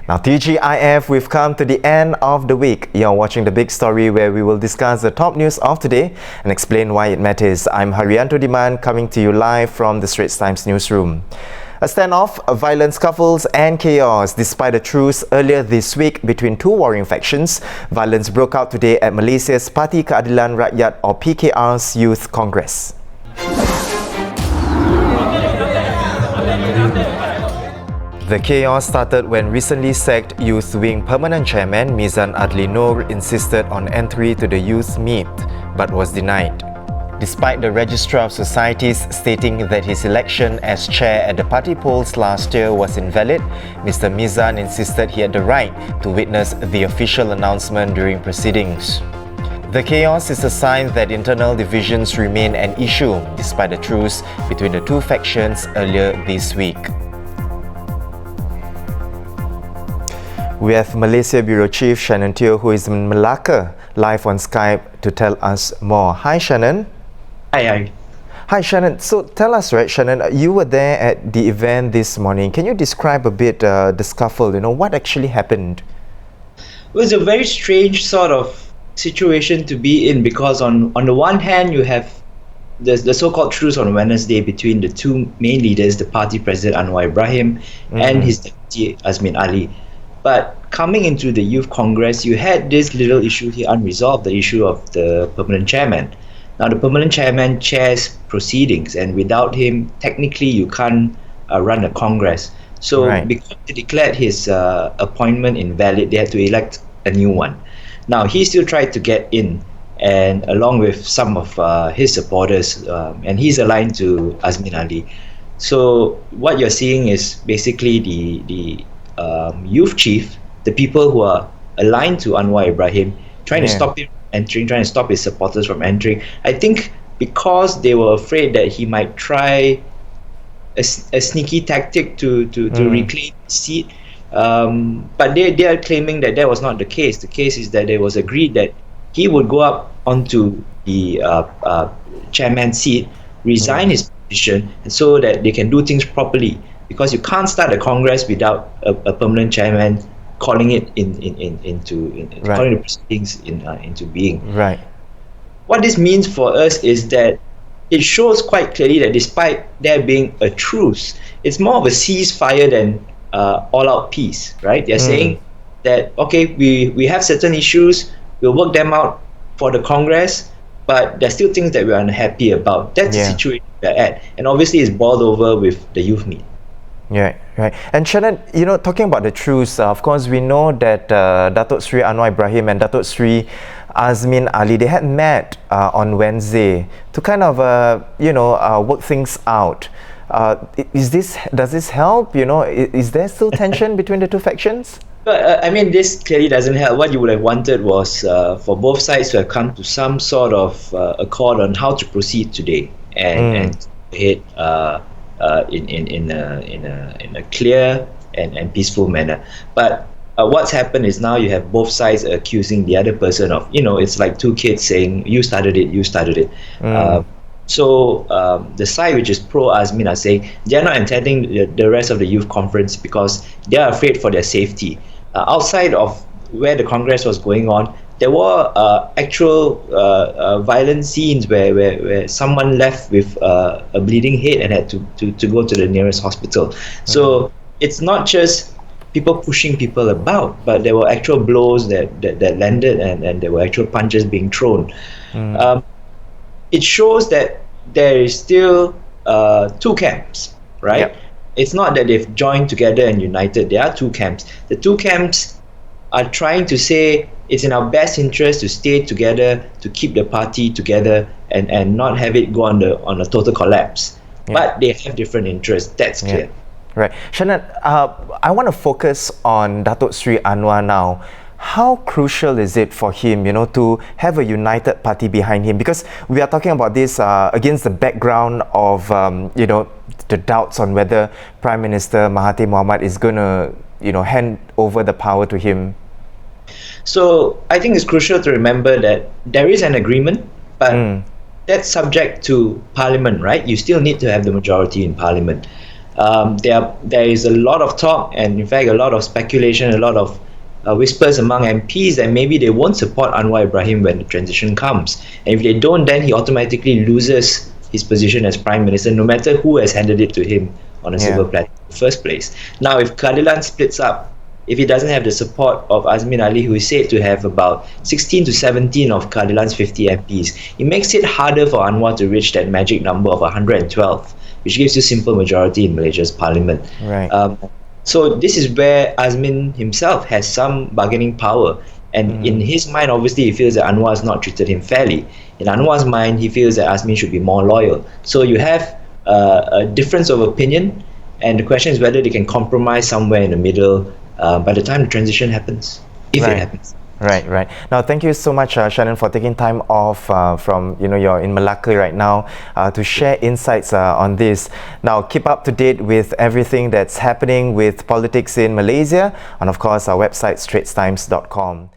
Now, TGIF, we've come to the end of the week. You're watching The Big Story, where we will discuss the top news of today and explain why it matters. I'm Haryanto Diman, coming to you live from the Straits Times newsroom. A standoff, violent scuffles and chaos. Despite a truce earlier this week between two warring factions, violence broke out today at Malaysia's Parti Keadilan Rakyat, or PKR's Youth Congress. The chaos started when recently sacked Youth Wing Permanent Chairman Mizan Adli Noor insisted on entry to the youth meet, but was denied. Despite the Registrar of Societies stating that his election as chair at the party polls last year was invalid, Mr. Mizan insisted he had the right to witness the official announcement during proceedings. The chaos is a sign that internal divisions remain an issue despite the truce between the two factions earlier this week. We have Malaysia Bureau Chief Shannon Teoh, who is in Malacca, live on Skype to tell us more. Hi, Shannon. Hi. Hi, Shannon. So tell us, right, Shannon, you were there at the event this morning. Can you describe a bit the scuffle? What actually happened? It was a very strange sort of situation to be in, because on the one hand, you have the so-called truce on Wednesday between the two main leaders, the party president Anwar Ibrahim and his deputy Azmin Ali. But coming into the Youth Congress, you had this little issue here unresolved, the issue of the permanent chairman. Now, the permanent chairman chairs proceedings, and without him, technically, you can't run a Congress. So, because they declared his appointment invalid, they had to elect a new one. Now, he still tried to get in, and along with some of his supporters, and he's aligned to Azmin Ali. So, what you're seeing is basically the youth chief, the people who are aligned to Anwar Ibrahim, trying to stop him entering, trying to stop his supporters from entering. I think because they were afraid that he might try a sneaky tactic to reclaim his seat. But they are claiming that was not the case. The case is that it was agreed that he would go up onto the chairman's seat, resign his position, so that they can do things properly. Because you can't start a Congress without a permanent chairman calling it calling the proceedings into being. Right. What this means for us is that it shows quite clearly that despite there being a truce, it's more of a ceasefire than all-out peace. Right? They're saying that we have certain issues, we'll work them out for the Congress, but there's still things that we're unhappy about. That's the situation we're at, and obviously it's boiled over with the youth meet. Yeah, right. And Shannon, talking about the truce, of course, we know that Datuk Sri Anwar Ibrahim and Datuk Sri Azmin Ali, they had met on Wednesday to kind of, work things out. Does this help? Is there still tension between the two factions? But this clearly doesn't help. What you would have wanted was for both sides to have come to some sort of accord on how to proceed today and hit in a clear and peaceful manner. But what's happened is now you have both sides accusing the other person of, it's like two kids saying, you started it. So the side which is pro-Azmin are saying they're not attending the rest of the youth conference because they're afraid for their safety. Outside of where the Congress was going on, there were actual violent scenes where someone left with a bleeding head and had to go to the nearest hospital. So it's not just people pushing people about, but there were actual blows that landed, and there were actual punches being thrown. It shows that there is still two camps, right? Yep. It's not that they've joined together and united. There are two camps. The two camps are trying to say it's in our best interest to stay together, to keep the party together, and not have it go on a total collapse. But they have different interests. That's clear. Right. Shannon, I want to focus on Datuk Sri Anwar now. How crucial is it for him, to have a united party behind him? Because we are talking about this against the background of, the doubts on whether Prime Minister Mahathir Mohamad is going to, hand over the power to him. So I think it's crucial to remember that there is an agreement, but that's subject to Parliament, right? You still need to have the majority in Parliament. there is a lot of talk, and in fact a lot of speculation, a lot of whispers among MPs that maybe they won't support Anwar Ibrahim when the transition comes. And if they don't, then he automatically loses his position as Prime Minister, no matter who has handed it to him on a silver platter in the first place. Now, if Keadilan splits up, if he doesn't have the support of Azmin Ali, who is said to have about 16 to 17 of Keadilan's 50 MPs, it makes it harder for Anwar to reach that magic number of 112, which gives you simple majority in Malaysia's parliament. Right. So this is where Azmin himself has some bargaining power. And in his mind, obviously, he feels that Anwar has not treated him fairly. In Anwar's mind, he feels that Azmin should be more loyal. So you have a difference of opinion, and the question is whether they can compromise somewhere in the middle by the time the transition happens, if it happens. Right. Now, thank you so much, Shannon, for taking time off from, you're in Malacca right now to share insights on this. Now, keep up to date with everything that's happening with politics in Malaysia, and of course, our website, straitstimes.com.